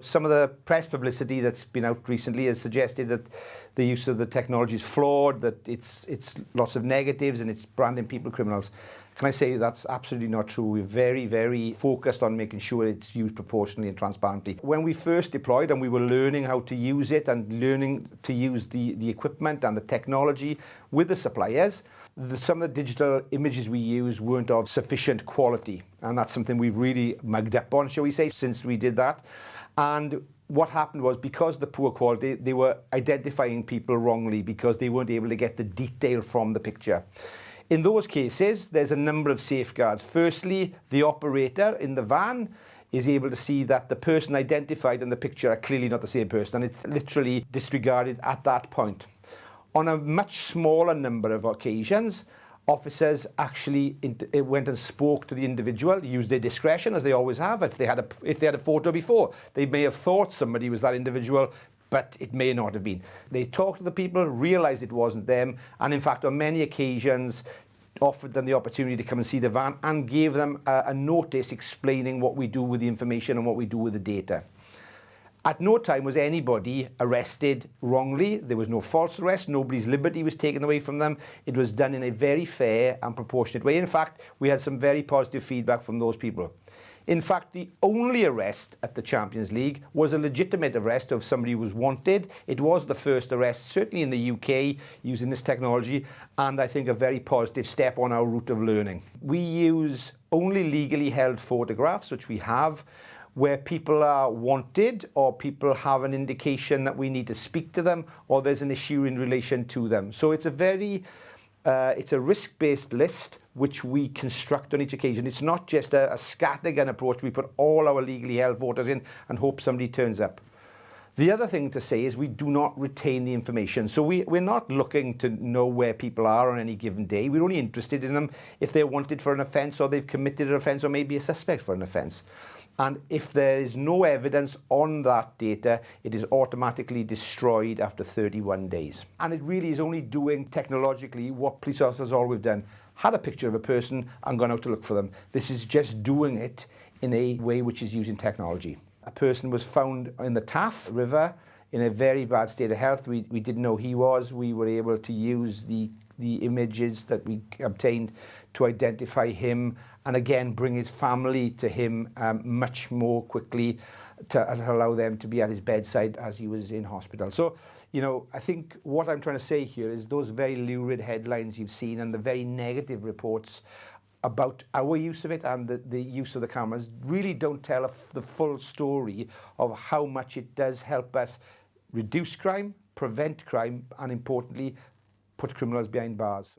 Some of the press publicity that's been out recently has suggested that the use of the technology is flawed, that it's lots of negatives and it's branding people criminals. Can I say that's absolutely not true? We're very, very focused on making sure it's used proportionally and transparently. When we first deployed and we were learning how to use it and learning to use the equipment and the technology with the suppliers, some of the digital images we used weren't of sufficient quality. And that's something we've really mugged up on, shall we say, since we did that. And what happened was, because of the poor quality, they were identifying people wrongly because they weren't able to get the detail from the picture. In those cases, there's a number of safeguards. Firstly, the operator in the van is able to see that the person identified in the picture are clearly not the same person, and it's literally disregarded at that point. On a much smaller number of occasions, officers actually went and spoke to the individual, used their discretion, as they always have. If they had a photo before, they may have thought somebody was that individual, but it may not have been. They talked to the people, realised it wasn't them, and in fact, on many occasions, offered them the opportunity to come and see the van and gave them a notice explaining what we do with the information and what we do with the data. At no time was anybody arrested wrongly. There was no false arrest. Nobody's liberty was taken away from them. It was done in a very fair and proportionate way. In fact, we had some very positive feedback from those people. In fact, the only arrest at the Champions League was a legitimate arrest of somebody who was wanted. It was the first arrest, certainly in the UK, using this technology, and I think a very positive step on our route of learning. We use only legally held photographs, which we have, where people are wanted or people have an indication that we need to speak to them or there's an issue in relation to them. So it's a risk-based list which we construct on each occasion. It's not just a scattergun approach. We put all our legally held photos in and hope somebody turns up. The other thing to say is we do not retain the information. So we're not looking to know where people are on any given day. We're only interested in them if they're wanted for an offence or they've committed an offence or maybe a suspect for an offence. And if there is no evidence on that data, it is automatically destroyed after 31 days. And it really is only doing technologically what police officers always done. Had a picture of a person and gone out to look for them. This is just doing it in a way which is using technology. A person was found in the Taff River in a very bad state of health. We didn't know he was. We were able to use the images that we obtained to identify him and again bring his family to him much more quickly to allow them to be at his bedside as he was in hospital. So, you know, I think what I'm trying to say here is those very lurid headlines you've seen and the very negative reports about our use of it and the use of the cameras really don't tell the full story of how much it does help us reduce crime, prevent crime, and importantly, put criminals behind bars.